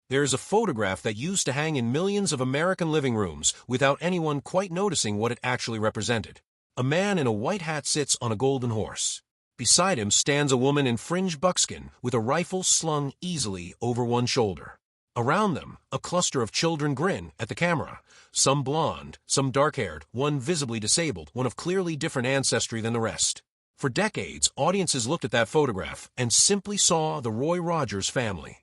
There is a photograph that used to hang in millions of American living rooms without anyone quite noticing what it actually represented. A man in a white hat sits on a golden horse. Beside him stands a woman in fringed buckskin with a rifle slung easily over one shoulder. Around them, a cluster of children grin at the camera, some blonde, some dark-haired, one visibly disabled, one of clearly different ancestry than the rest. For decades, audiences looked at that photograph and simply saw the Roy Rogers family.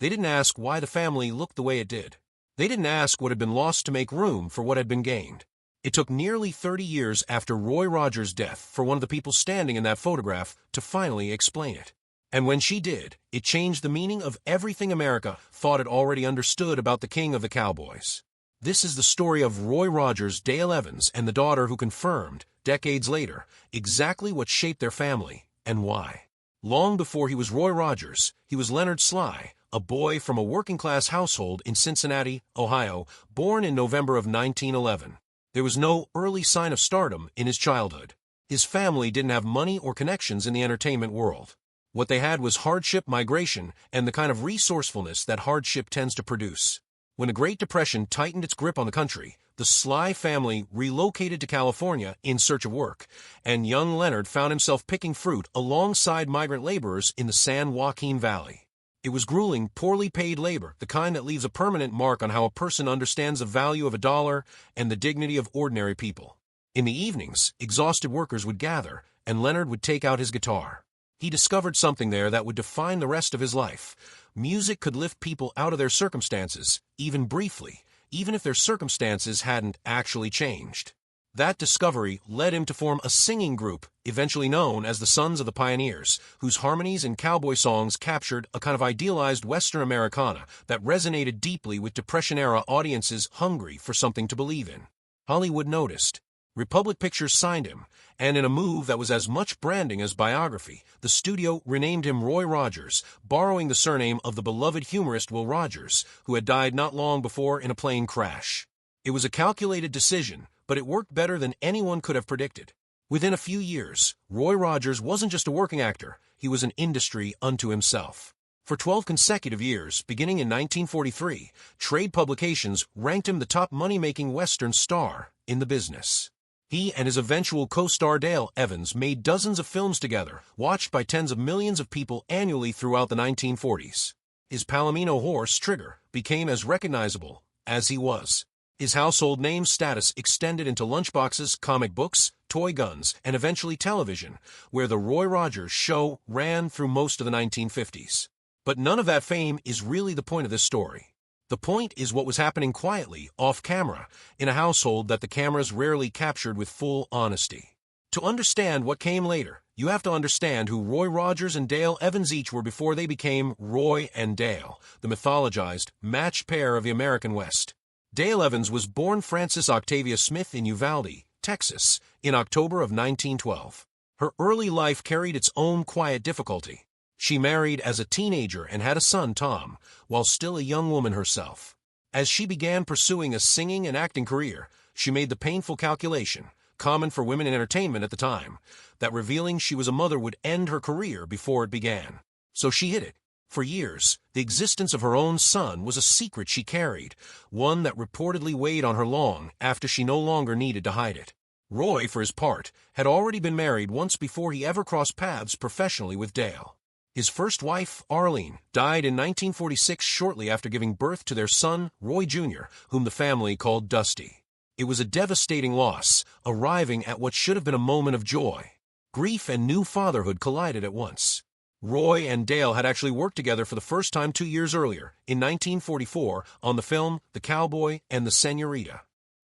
They didn't ask why the family looked the way it did. They didn't ask what had been lost to make room for what had been gained. It took nearly 30 years after Roy Rogers' death for one of the people standing in that photograph to finally explain it. And when she did, it changed the meaning of everything America thought it already understood about the king of the Cowboys. This is the story of Roy Rogers, Dale Evans, and the daughter who confirmed, decades later, exactly what shaped their family and why. Long before he was Roy Rogers, he was Leonard Sly, a boy from a working-class household in Cincinnati, Ohio, born in November of 1911. There was no early sign of stardom in his childhood. His family didn't have money or connections in the entertainment world. What they had was hardship, migration, and the kind of resourcefulness that hardship tends to produce. When the Great Depression tightened its grip on the country, the Sly family relocated to California in search of work, and young Leonard found himself picking fruit alongside migrant laborers in the San Joaquin Valley. It was grueling, poorly paid labor, the kind that leaves a permanent mark on how a person understands the value of a dollar and the dignity of ordinary people. In the evenings, exhausted workers would gather, and Leonard would take out his guitar. He discovered something there that would define the rest of his life. Music could lift people out of their circumstances, even briefly, even if their circumstances hadn't actually changed. That discovery led him to form a singing group, eventually known as the Sons of the Pioneers, whose harmonies and cowboy songs captured a kind of idealized Western Americana that resonated deeply with Depression-era audiences hungry for something to believe in. Hollywood noticed. Republic Pictures signed him, and in a move that was as much branding as biography, the studio renamed him Roy Rogers, borrowing the surname of the beloved humorist Will Rogers, who had died not long before in a plane crash. It was a calculated decision, but it worked better than anyone could have predicted. Within a few years, Roy Rogers wasn't just a working actor, he was an industry unto himself. For 12 consecutive years, beginning in 1943, trade publications ranked him the top money-making Western star in the business. He and his eventual co-star Dale Evans made dozens of films together, watched by tens of millions of people annually throughout the 1940s. His Palomino horse, Trigger, became as recognizable as he was. His household name status extended into lunchboxes, comic books, toy guns, and eventually television, where the Roy Rogers Show ran through most of the 1950s. But none of that fame is really the point of this story. The point is what was happening quietly, off-camera, in a household that the cameras rarely captured with full honesty. To understand what came later, you have to understand who Roy Rogers and Dale Evans each were before they became Roy and Dale, the mythologized, matched pair of the American West. Dale Evans was born Frances Octavia Smith in Uvalde, Texas, in October of 1912. Her early life carried its own quiet difficulty. She married as a teenager and had a son, Tom, while still a young woman herself. As she began pursuing a singing and acting career, she made the painful calculation, common for women in entertainment at the time, that revealing she was a mother would end her career before it began. So she hid it. For years, the existence of her own son was a secret she carried, one that reportedly weighed on her long after she no longer needed to hide it. Roy, for his part, had already been married once before he ever crossed paths professionally with Dale. His first wife, Arline, died in 1946 shortly after giving birth to their son, Roy Jr., whom the family called Dusty. It was a devastating loss, arriving at what should have been a moment of joy. Grief and new fatherhood collided at once. Roy and Dale had actually worked together for the first time 2 years earlier, in 1944, on the film The Cowboy and the Senorita.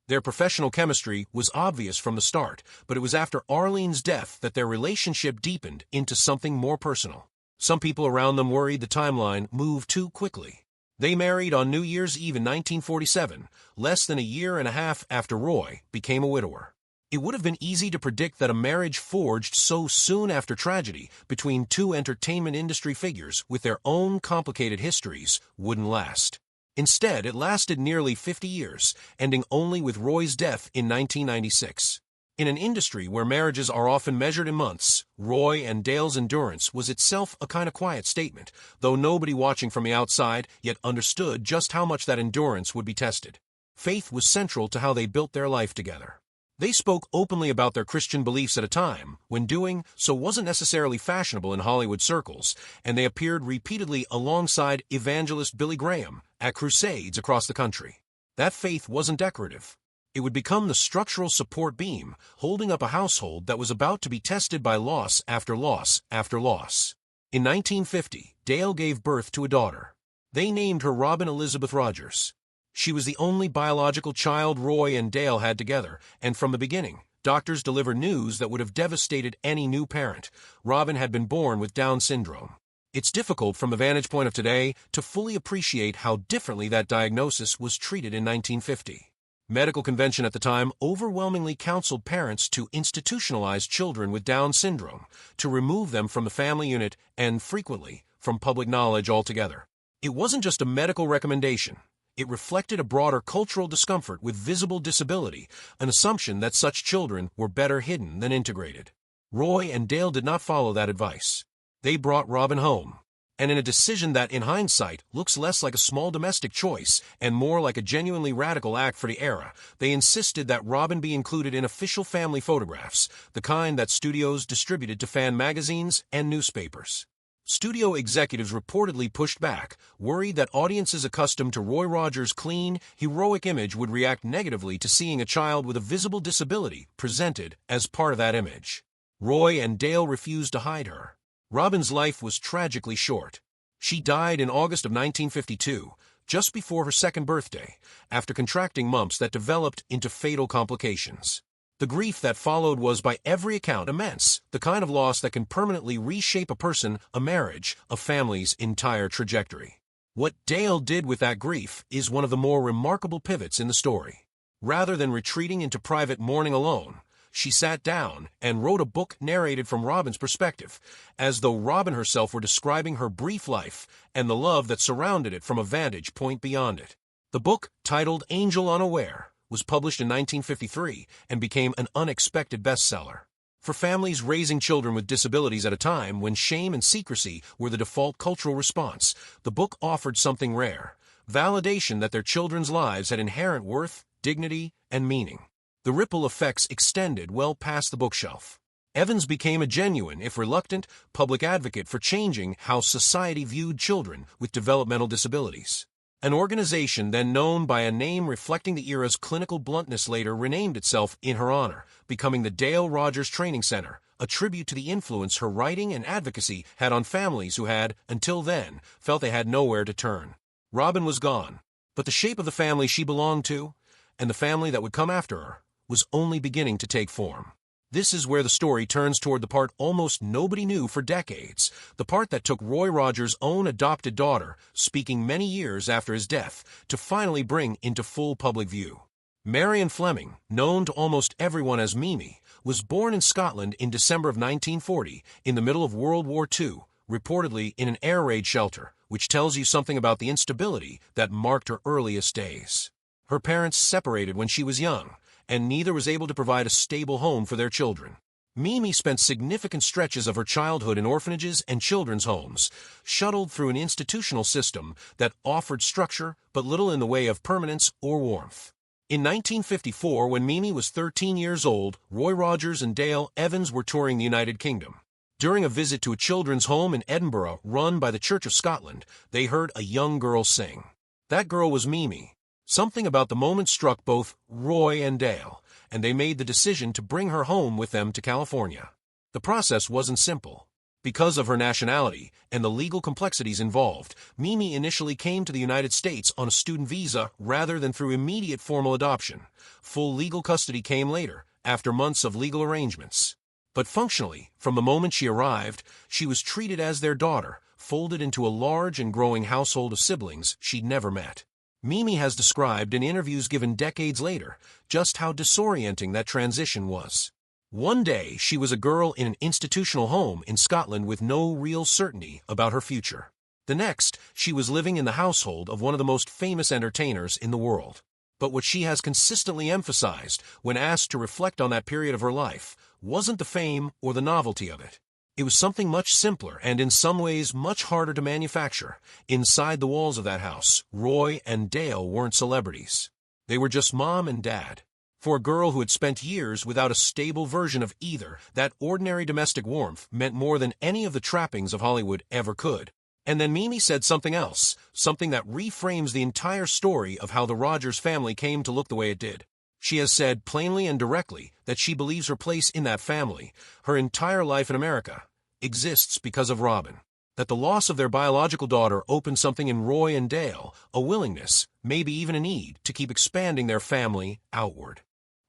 Their professional chemistry was obvious from the start, but it was after Arlene's death that their relationship deepened into something more personal. Some people around them worried the timeline moved too quickly. They married on New Year's Eve in 1947, less than a year and a half after Roy became a widower. It would have been easy to predict that a marriage forged so soon after tragedy between two entertainment industry figures with their own complicated histories wouldn't last. Instead, it lasted nearly 50 years, ending only with Roy's death in 1996. In an industry where marriages are often measured in months, Roy and Dale's endurance was itself a kind of quiet statement, though nobody watching from the outside yet understood just how much that endurance would be tested. Faith was central to how they built their life together. They spoke openly about their Christian beliefs at a time when doing so wasn't necessarily fashionable in Hollywood circles, and they appeared repeatedly alongside evangelist Billy Graham at crusades across the country. That faith wasn't decorative. It would become the structural support beam, holding up a household that was about to be tested by loss after loss after loss. In 1950, Dale gave birth to a daughter. They named her Robin Elizabeth Rogers. She was the only biological child Roy and Dale had together, and from the beginning, doctors delivered news that would have devastated any new parent. Robin had been born with Down syndrome. It's difficult from the vantage point of today to fully appreciate how differently that diagnosis was treated in 1950. Medical convention at the time overwhelmingly counseled parents to institutionalize children with Down syndrome, to remove them from the family unit and, frequently, from public knowledge altogether. It wasn't just a medical recommendation. It reflected a broader cultural discomfort with visible disability, an assumption that such children were better hidden than integrated. Roy and Dale did not follow that advice. They brought Robin home, and in a decision that, in hindsight, looks less like a small domestic choice and more like a genuinely radical act for the era, they insisted that Robin be included in official family photographs, the kind that studios distributed to fan magazines and newspapers. Studio executives reportedly pushed back, worried that audiences accustomed to Roy Rogers' clean, heroic image would react negatively to seeing a child with a visible disability presented as part of that image. Roy and Dale refused to hide her. Robin's life was tragically short. She died in August of 1952, just before her second birthday, after contracting mumps that developed into fatal complications. The grief that followed was by every account immense, the kind of loss that can permanently reshape a person, a marriage, a family's entire trajectory. What Dale did with that grief is one of the more remarkable pivots in the story. Rather than retreating into private mourning alone, she sat down and wrote a book narrated from Robin's perspective, as though Robin herself were describing her brief life and the love that surrounded it from a vantage point beyond it. The book, titled Angel Unaware, was published in 1953 and became an unexpected bestseller. For families raising children with disabilities at a time when shame and secrecy were the default cultural response, the book offered something rare: validation that their children's lives had inherent worth, dignity, and meaning. The ripple effects extended well past the bookshelf. Evans became a genuine, if reluctant, public advocate for changing how society viewed children with developmental disabilities. An organization then known by a name reflecting the era's clinical bluntness later renamed itself in her honor, becoming the Dale Rogers Training Center, a tribute to the influence her writing and advocacy had on families who had, until then, felt they had nowhere to turn. Robin was gone, but the shape of the family she belonged to, and the family that would come after her, was only beginning to take form. This is where the story turns toward the part almost nobody knew for decades, the part that took Roy Rogers' own adopted daughter, speaking many years after his death, to finally bring into full public view. Marion Fleming, known to almost everyone as Mimi, was born in Scotland in December of 1940, in the middle of World War II, reportedly in an air raid shelter, which tells you something about the instability that marked her earliest days. Her parents separated when she was young, and neither was able to provide a stable home for their children. Mimi spent significant stretches of her childhood in orphanages and children's homes, shuttled through an institutional system that offered structure but little in the way of permanence or warmth. In 1954, when Mimi was 13 years old, Roy Rogers and Dale Evans were touring the United Kingdom. During a visit to a children's home in Edinburgh run by the Church of Scotland, they heard a young girl sing. That girl was Mimi. Something about the moment struck both Roy and Dale, and they made the decision to bring her home with them to California. The process wasn't simple. Because of her nationality and the legal complexities involved, Mimi initially came to the United States on a student visa rather than through immediate formal adoption. Full legal custody came later, after months of legal arrangements. But functionally, from the moment she arrived, she was treated as their daughter, folded into a large and growing household of siblings she'd never met. Mimi has described in interviews given decades later just how disorienting that transition was. One day, she was a girl in an institutional home in Scotland with no real certainty about her future. The next, she was living in the household of one of the most famous entertainers in the world. But what she has consistently emphasized when asked to reflect on that period of her life wasn't the fame or the novelty of it. It was something much simpler and in some ways much harder to manufacture. Inside the walls of that house, Roy and Dale weren't celebrities. They were just mom and dad. For a girl who had spent years without a stable version of either, that ordinary domestic warmth meant more than any of the trappings of Hollywood ever could. And then Mimi said something else, something that reframes the entire story of how the Rogers family came to look the way it did. She has said plainly and directly that she believes her place in that family, her entire life in America, exists because of Robin. That the loss of their biological daughter opened something in Roy and Dale, a willingness, maybe even a need, to keep expanding their family outward,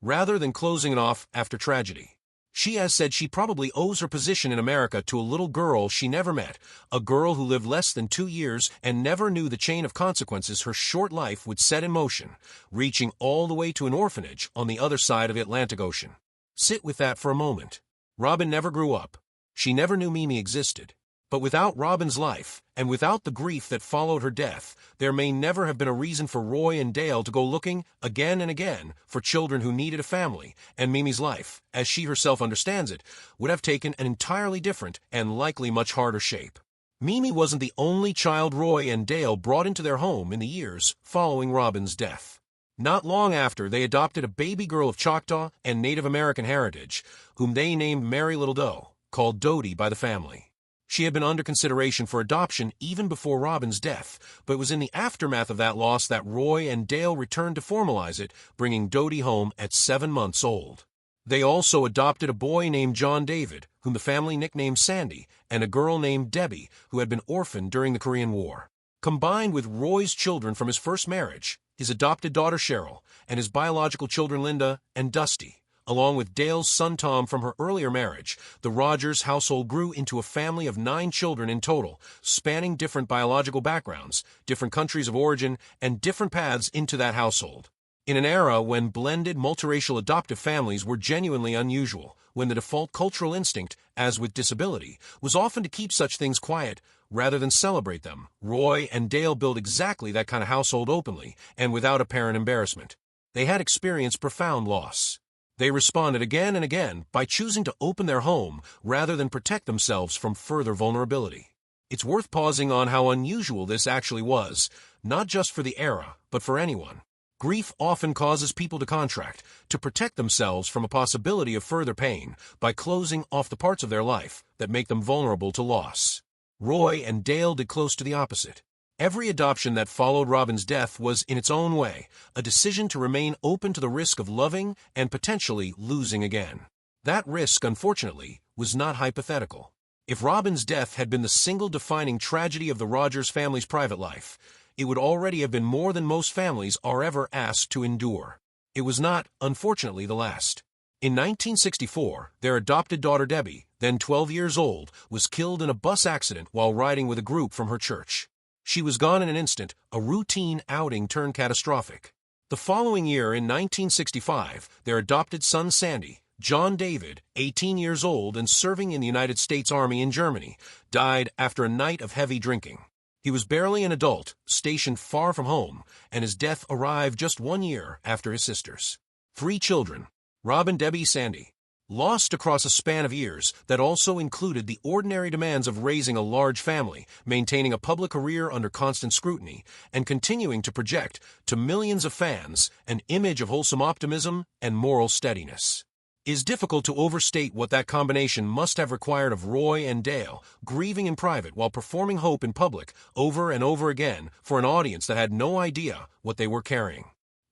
rather than closing it off after tragedy. She has said she probably owes her position in America to a little girl she never met, a girl who lived less than 2 years and never knew the chain of consequences her short life would set in motion, reaching all the way to an orphanage on the other side of the Atlantic Ocean. Sit with that for a moment. Robin never grew up. She never knew Mimi existed. But without Robin's life, and without the grief that followed her death, there may never have been a reason for Roy and Dale to go looking, again and again, for children who needed a family, and Mimi's life, as she herself understands it, would have taken an entirely different and likely much harder shape. Mimi wasn't the only child Roy and Dale brought into their home in the years following Robin's death. Not long after, they adopted a baby girl of Choctaw and Native American heritage, whom they named Mary Little Doe, called Dodie by the family. She had been under consideration for adoption even before Robin's death, but it was in the aftermath of that loss that Roy and Dale returned to formalize it, bringing Dodie home at 7 months old. They also adopted a boy named John David, whom the family nicknamed Sandy, and a girl named Debbie, who had been orphaned during the Korean War. Combined with Roy's children from his first marriage, his adopted daughter Cheryl, and his biological children Linda and Dusty, along with Dale's son Tom from her earlier marriage, the Rogers household grew into a family of 9 children in total, spanning different biological backgrounds, different countries of origin, and different paths into that household. In an era when blended multiracial adoptive families were genuinely unusual, when the default cultural instinct, as with disability, was often to keep such things quiet rather than celebrate them, Roy and Dale built exactly that kind of household openly and without apparent embarrassment. They had experienced profound loss. They responded again and again by choosing to open their home rather than protect themselves from further vulnerability. It's worth pausing on how unusual this actually was, not just for the era, but for anyone. Grief often causes people to contract, to protect themselves from a possibility of further pain by closing off the parts of their life that make them vulnerable to loss. Roy and Dale did close to the opposite. Every adoption that followed Robin's death was, in its own way, a decision to remain open to the risk of loving and potentially losing again. That risk, unfortunately, was not hypothetical. If Robin's death had been the single defining tragedy of the Rogers family's private life, it would already have been more than most families are ever asked to endure. It was not, unfortunately, the last. In 1964, their adopted daughter Debbie, then 12 years old, was killed in a bus accident while riding with a group from her church. She was gone in an instant, a routine outing turned catastrophic. The following year, in 1965, their adopted son Sandy, John David, 18 years old and serving in the United States Army in Germany, died after a night of heavy drinking. He was barely an adult, stationed far from home, and his death arrived just 1 year after his sister's. 3 children, Robin, Debbie, Sandy, lost across a span of years that also included the ordinary demands of raising a large family, maintaining a public career under constant scrutiny, and continuing to project to millions of fans an image of wholesome optimism and moral steadiness. It is difficult to overstate what that combination must have required of Roy and Dale, grieving in private while performing hope in public over and over again for an audience that had no idea what they were carrying.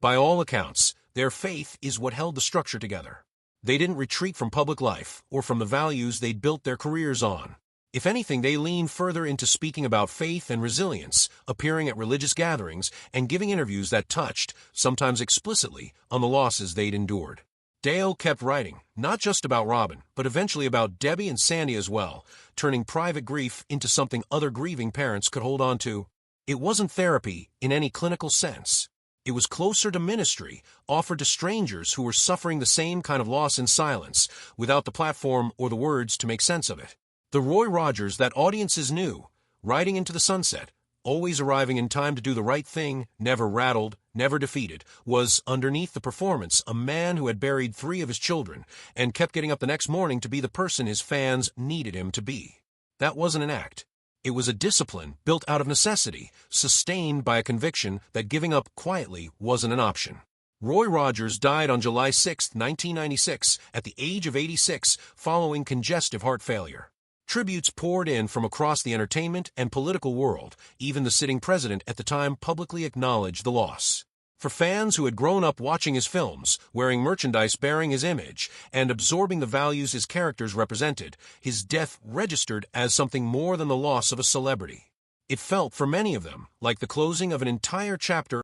By all accounts, their faith is what held the structure together. They didn't retreat from public life or from the values they'd built their careers on. If anything, they leaned further into speaking about faith and resilience, appearing at religious gatherings, and giving interviews that touched, sometimes explicitly, on the losses they'd endured. Dale kept writing, not just about Robin, but eventually about Debbie and Sandy as well, turning private grief into something other grieving parents could hold on to. It wasn't therapy in any clinical sense. It was closer to ministry, offered to strangers who were suffering the same kind of loss in silence, without the platform or the words to make sense of it. The Roy Rogers that audiences knew, riding into the sunset, always arriving in time to do the right thing, never rattled, never defeated, was, underneath the performance, a man who had buried 3 of his children and kept getting up the next morning to be the person his fans needed him to be. That wasn't an act. It was a discipline built out of necessity, sustained by a conviction that giving up quietly wasn't an option. Roy Rogers died on July 6, 1996, at the age of 86, following congestive heart failure. Tributes poured in from across the entertainment and political world. Even the sitting president at the time publicly acknowledged the loss. For fans who had grown up watching his films, wearing merchandise bearing his image, and absorbing the values his characters represented, his death registered as something more than the loss of a celebrity. It felt, for many of them, like the closing of an entire chapter